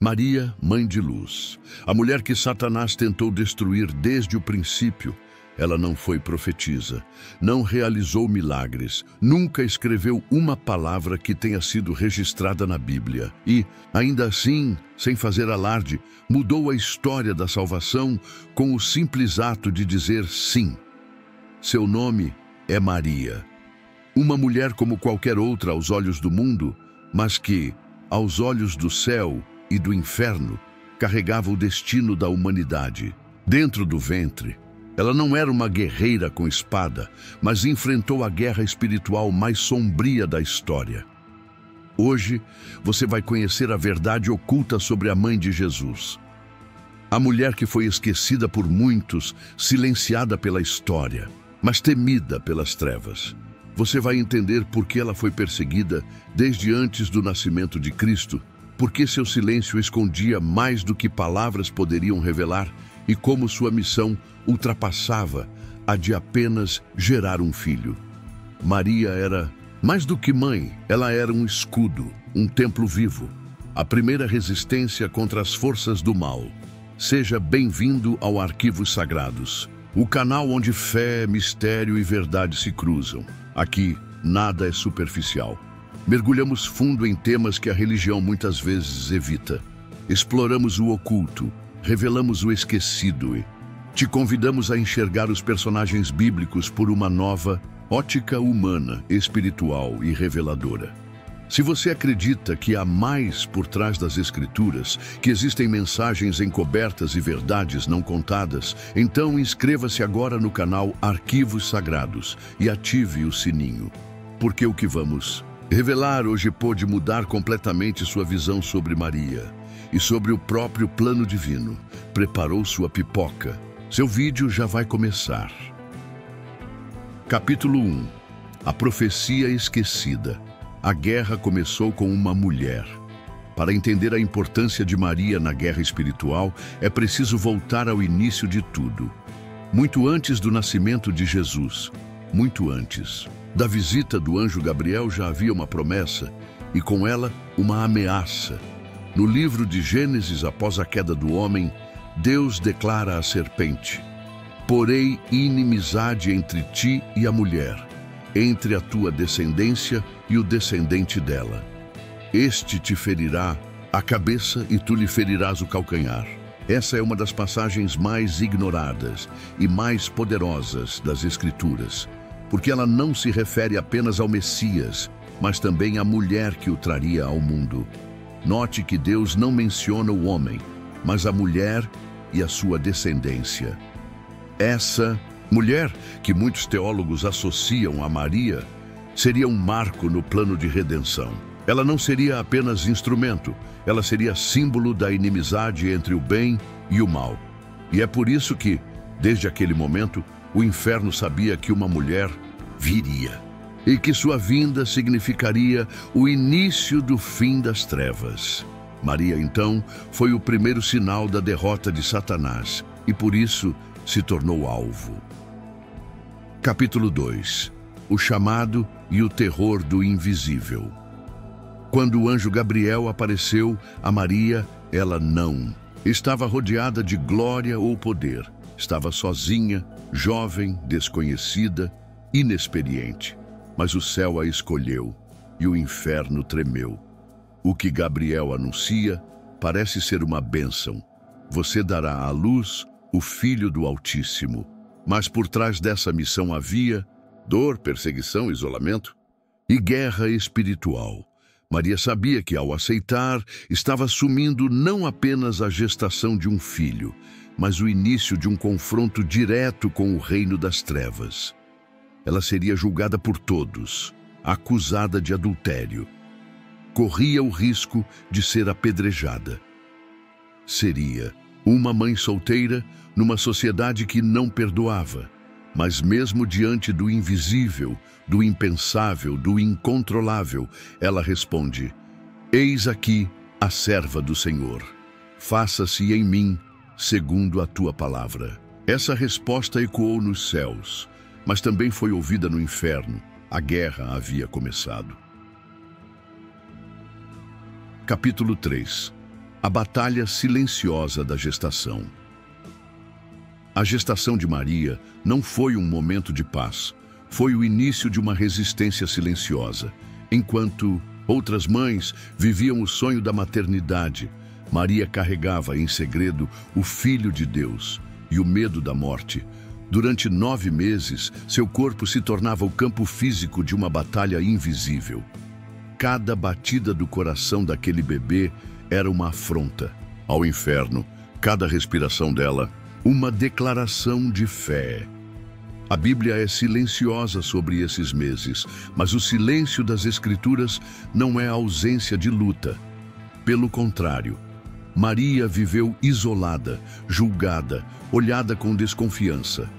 Maria, mãe de luz, a mulher que Satanás tentou destruir desde o princípio. Ela não foi profetisa, não realizou milagres, nunca escreveu uma palavra que tenha sido registrada na Bíblia. E, ainda assim, sem fazer alarde, mudou a história da salvação com o simples ato de dizer sim. Seu nome é Maria. Uma mulher como qualquer outra aos olhos do mundo, mas que, aos olhos do céu e do inferno, carregava o destino da humanidade. Dentro do ventre, ela não era uma guerreira com espada, mas enfrentou a guerra espiritual mais sombria da história. Hoje, você vai conhecer a verdade oculta sobre a mãe de Jesus. A mulher que foi esquecida por muitos, silenciada pela história, mas temida pelas trevas. Você vai entender por que ela foi perseguida desde antes do nascimento de Cristo, porque seu silêncio escondia mais do que palavras poderiam revelar e como sua missão ultrapassava a de apenas gerar um filho. Maria era mais do que mãe, ela era um escudo, um templo vivo, a primeira resistência contra as forças do mal. Seja bem-vindo ao Arquivos Sagrados, o canal onde fé, mistério e verdade se cruzam. Aqui, nada é superficial. Mergulhamos fundo em temas que a religião muitas vezes evita. Exploramos o oculto, revelamos o esquecido e te convidamos a enxergar os personagens bíblicos por uma nova ótica humana, espiritual e reveladora. Se você acredita que há mais por trás das Escrituras, que existem mensagens encobertas e verdades não contadas, então inscreva-se agora no canal Arquivos Sagrados e ative o sininho. Porque o que vamos revelar hoje pode mudar completamente sua visão sobre Maria e sobre o próprio plano divino. Preparou sua pipoca? Seu vídeo já vai começar. Capítulo 1. A profecia esquecida. A guerra começou com uma mulher. Para entender a importância de Maria na guerra espiritual, é preciso voltar ao início de tudo. Muito antes do nascimento de Jesus, muito antes da visita do anjo Gabriel, já havia uma promessa e com ela uma ameaça. No livro de Gênesis, após a queda do homem, Deus declara à serpente: "Porei inimizade entre ti e a mulher, entre a tua descendência e o descendente dela. Este te ferirá a cabeça e tu lhe ferirás o calcanhar." Essa é uma das passagens mais ignoradas e mais poderosas das Escrituras, porque ela não se refere apenas ao Messias, mas também à mulher que o traria ao mundo. Note que Deus não menciona o homem, mas a mulher e a sua descendência. Essa mulher, que muitos teólogos associam a Maria, seria um marco no plano de redenção. Ela não seria apenas instrumento, ela seria símbolo da inimizade entre o bem e o mal. E é por isso que, desde aquele momento, o inferno sabia que uma mulher viria, e que sua vinda significaria o início do fim das trevas. Maria, então, foi o primeiro sinal da derrota de Satanás, e por isso se tornou alvo. Capítulo 2. O chamado e o terror do invisível. Quando o anjo Gabriel apareceu a Maria, ela não estava rodeada de glória ou poder. Estava sozinha, jovem, desconhecida, inexperiente. Mas o céu a escolheu e o inferno tremeu. O que Gabriel anuncia parece ser uma bênção. Você dará à luz o Filho do Altíssimo. Mas por trás dessa missão havia dor, perseguição, isolamento e guerra espiritual. Maria sabia que, ao aceitar, estava assumindo não apenas a gestação de um filho, mas o início de um confronto direto com o reino das trevas. Ela seria julgada por todos, acusada de adultério. Corria o risco de ser apedrejada. Seria uma mãe solteira numa sociedade que não perdoava, mas mesmo diante do invisível, do impensável, do incontrolável, ela responde: "Eis aqui a serva do Senhor. Faça-se em mim segundo a tua palavra." Essa resposta ecoou nos céus, mas também foi ouvida no inferno. A guerra havia começado. Capítulo 3. A batalha silenciosa da gestação. A gestação de Maria não foi um momento de paz. Foi o início de uma resistência silenciosa. Enquanto outras mães viviam o sonho da maternidade, Maria carregava em segredo o Filho de Deus e o medo da morte. Durante 9 meses, seu corpo se tornava o campo físico de uma batalha invisível. Cada batida do coração daquele bebê era uma afronta ao inferno, cada respiração dela, uma declaração de fé. A Bíblia é silenciosa sobre esses meses, mas o silêncio das Escrituras não é ausência de luta. Pelo contrário, Maria viveu isolada, julgada, olhada com desconfiança.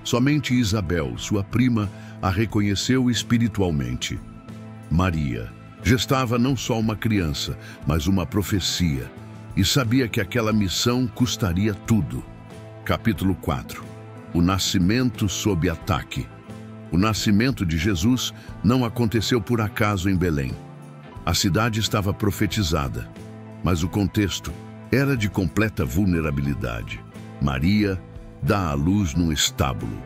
Somente Isabel, sua prima, a reconheceu espiritualmente. Maria gestava não só uma criança, mas uma profecia, e sabia que aquela missão custaria tudo. Capítulo 4. O nascimento sob ataque. O nascimento de Jesus não aconteceu por acaso em Belém. A cidade estava profetizada, mas o contexto era de completa vulnerabilidade. Maria dá à luz num estábulo,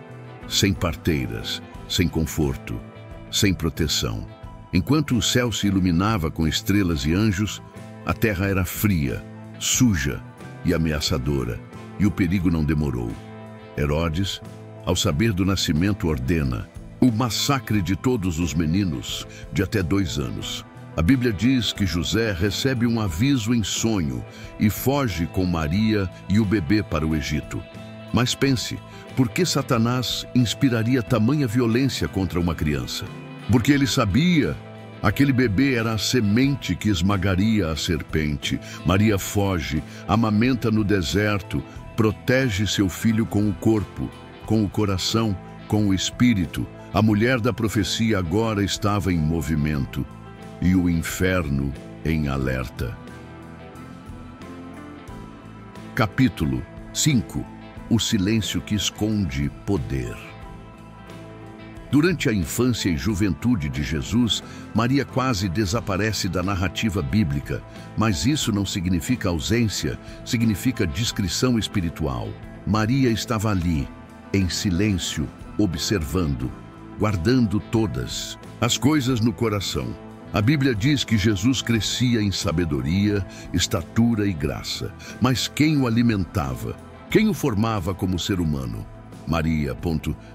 sem parteiras, sem conforto, sem proteção. Enquanto o céu se iluminava com estrelas e anjos, a terra era fria, suja e ameaçadora, e o perigo não demorou. Herodes, ao saber do nascimento, ordena o massacre de todos os meninos de até 2 anos. A Bíblia diz que José recebe um aviso em sonho e foge com Maria e o bebê para o Egito. Mas pense, por que Satanás inspiraria tamanha violência contra uma criança? Porque ele sabia, aquele bebê era a semente que esmagaria a serpente. Maria foge, amamenta no deserto, protege seu filho com o corpo, com o coração, com o espírito. A mulher da profecia agora estava em movimento e o inferno em alerta. Capítulo 5. O silêncio que esconde poder. Durante a infância e juventude de Jesus, Maria quase desaparece da narrativa bíblica, mas isso não significa ausência, significa discrição espiritual. Maria estava ali, em silêncio, observando, guardando todas as coisas no coração. A Bíblia diz que Jesus crescia em sabedoria, estatura e graça, mas quem o alimentava? Quem o formava como ser humano? Maria,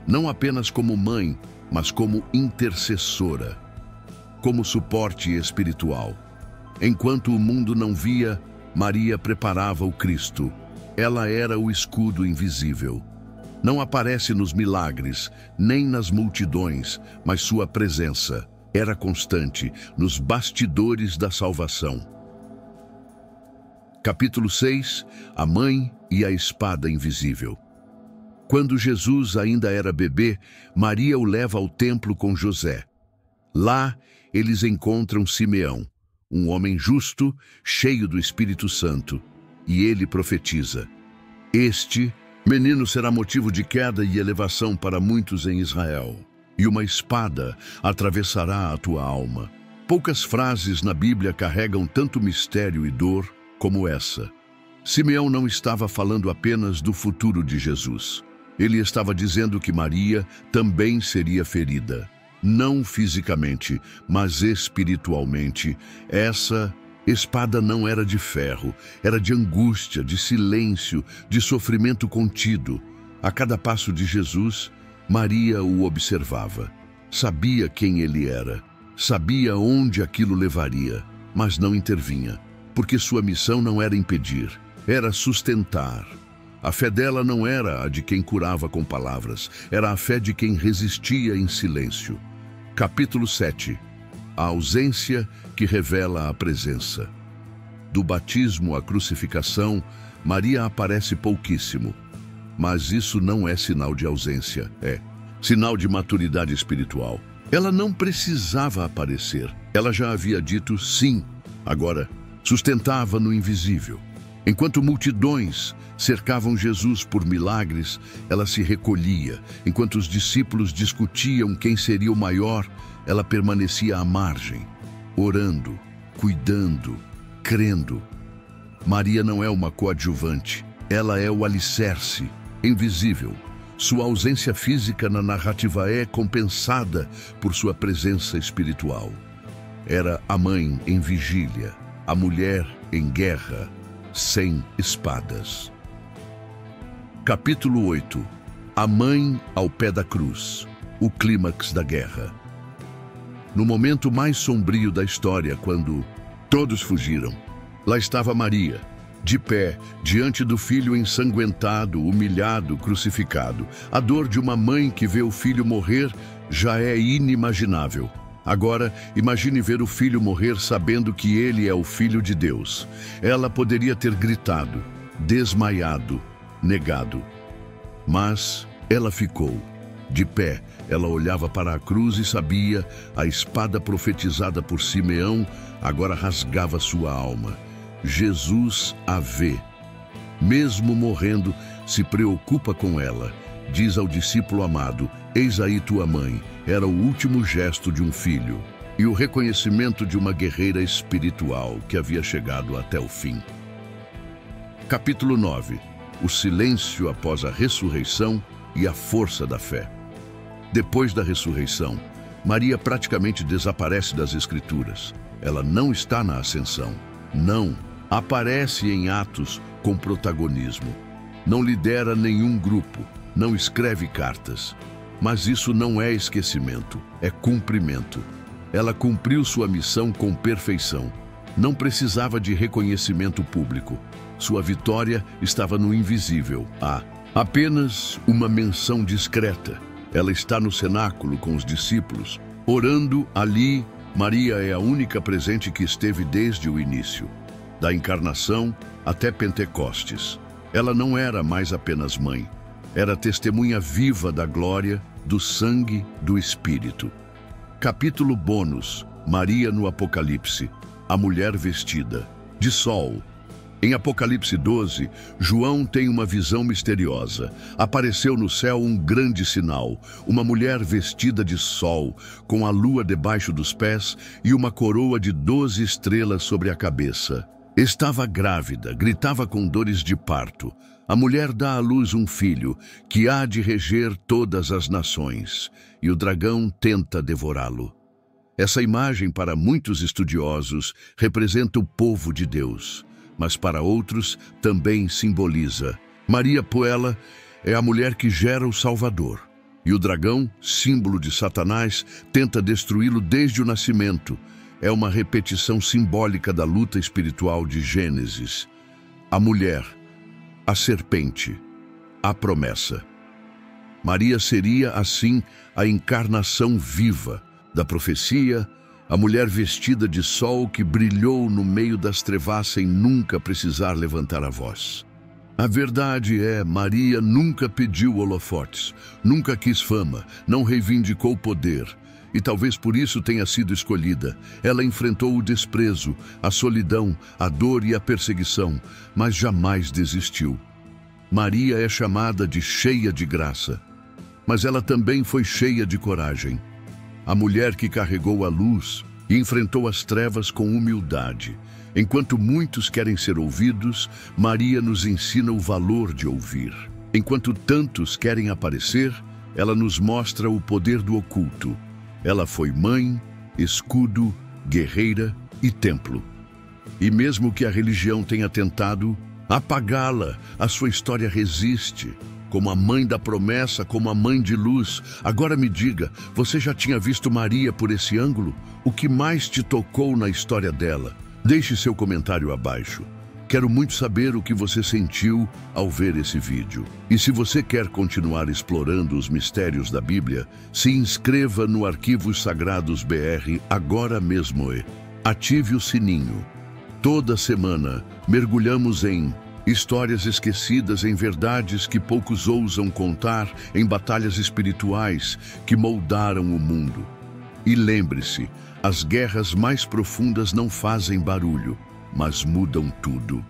não apenas como mãe, mas como intercessora, como suporte espiritual. Enquanto o mundo não via, Maria preparava o Cristo. Ela era o escudo invisível. Não aparece nos milagres, nem nas multidões, mas sua presença era constante nos bastidores da salvação. Capítulo 6. A mãe e a espada invisível. Quando Jesus ainda era bebê, Maria o leva ao templo com José. Lá, eles encontram Simeão, um homem justo, cheio do Espírito Santo, e ele profetiza: este menino será motivo de queda e elevação para muitos em Israel, e uma espada atravessará a tua alma. Poucas frases na Bíblia carregam tanto mistério e dor como essa. Simeão não estava falando apenas do futuro de Jesus. Ele estava dizendo que Maria também seria ferida. Não fisicamente, mas espiritualmente. Essa espada não era de ferro, era de angústia, de silêncio, de sofrimento contido. A cada passo de Jesus, Maria o observava. Sabia quem ele era, sabia onde aquilo levaria, mas não intervinha, porque sua missão não era impedir, era sustentar. A fé dela não era a de quem curava com palavras, era a fé de quem resistia em silêncio. Capítulo 7. A ausência que revela a presença. Do batismo à crucificação, Maria aparece pouquíssimo. Mas isso não é sinal de ausência, é sinal de maturidade espiritual. Ela não precisava aparecer. Ela já havia dito sim. Agora, sustentava no invisível. Enquanto multidões cercavam Jesus por milagres, ela se recolhia. Enquanto os discípulos discutiam quem seria o maior, ela permanecia à margem, orando, cuidando, crendo. Maria não é uma coadjuvante, ela é o alicerce, invisível. Sua ausência física na narrativa é compensada por sua presença espiritual. Era a mãe em vigília, a mulher em guerra, sem espadas. Capítulo 8. A mãe ao pé da cruz, o clímax da guerra. No momento mais sombrio da história, quando todos fugiram, lá estava Maria, de pé, diante do filho ensanguentado, humilhado, crucificado. A dor de uma mãe que vê o filho morrer já é inimaginável. Agora, imagine ver o filho morrer sabendo que ele é o Filho de Deus. Ela poderia ter gritado, desmaiado, negado. Mas ela ficou. De pé, ela olhava para a cruz e sabia, a espada profetizada por Simeão agora rasgava sua alma. Jesus a vê. Mesmo morrendo, se preocupa com ela. Diz ao discípulo amado, eis aí tua mãe. Era o último gesto de um filho e o reconhecimento de uma guerreira espiritual que havia chegado até o fim. Capítulo 9. O silêncio após a ressurreição e a força da fé. Depois da ressurreição, Maria praticamente desaparece das Escrituras. Ela não está na ascensão. Não. Aparece em Atos com protagonismo. Não lidera nenhum grupo. Não escreve cartas. Mas isso não é esquecimento, é cumprimento. Ela cumpriu sua missão com perfeição. Não precisava de reconhecimento público. Sua vitória estava no invisível. Apenas uma menção discreta. Ela está no cenáculo com os discípulos. Orando ali, Maria é a única presente que esteve desde o início. Da encarnação até Pentecostes. Ela não era mais apenas mãe. Era testemunha viva da glória, do sangue, do Espírito. Capítulo bônus. Maria no Apocalipse. A mulher vestida de sol. Em Apocalipse 12, João tem uma visão misteriosa. Apareceu no céu um grande sinal, uma mulher vestida de sol, com a lua debaixo dos pés e uma coroa de 12 estrelas sobre a cabeça. Estava grávida, gritava com dores de parto. A mulher dá à luz um filho, que há de reger todas as nações, e o dragão tenta devorá-lo. Essa imagem, para muitos estudiosos, representa o povo de Deus, mas para outros também simboliza. Maria Poela é a mulher que gera o Salvador, e o dragão, símbolo de Satanás, tenta destruí-lo desde o nascimento. É uma repetição simbólica da luta espiritual de Gênesis. A mulher, a serpente, a promessa. Maria seria, assim, a encarnação viva da profecia, a mulher vestida de sol que brilhou no meio das trevas sem nunca precisar levantar a voz. A verdade é, Maria nunca pediu holofotes, nunca quis fama, não reivindicou poder. E talvez por isso tenha sido escolhida. Ela enfrentou o desprezo, a solidão, a dor e a perseguição, mas jamais desistiu. Maria é chamada de cheia de graça, mas ela também foi cheia de coragem. A mulher que carregou a luz e enfrentou as trevas com humildade. Enquanto muitos querem ser ouvidos, Maria nos ensina o valor de ouvir. Enquanto tantos querem aparecer, ela nos mostra o poder do oculto. Ela foi mãe, escudo, guerreira e templo. E mesmo que a religião tenha tentado apagá-la, a sua história resiste. Como a mãe da promessa, como a mãe de luz. Agora me diga, você já tinha visto Maria por esse ângulo? O que mais te tocou na história dela? Deixe seu comentário abaixo. Quero muito saber o que você sentiu ao ver esse vídeo. E se você quer continuar explorando os mistérios da Bíblia, se inscreva no Arquivos Sagrados BR agora mesmo e ative o sininho. Toda semana mergulhamos em histórias esquecidas, em verdades que poucos ousam contar, em batalhas espirituais que moldaram o mundo. E lembre-se, as guerras mais profundas não fazem barulho, mas mudam tudo.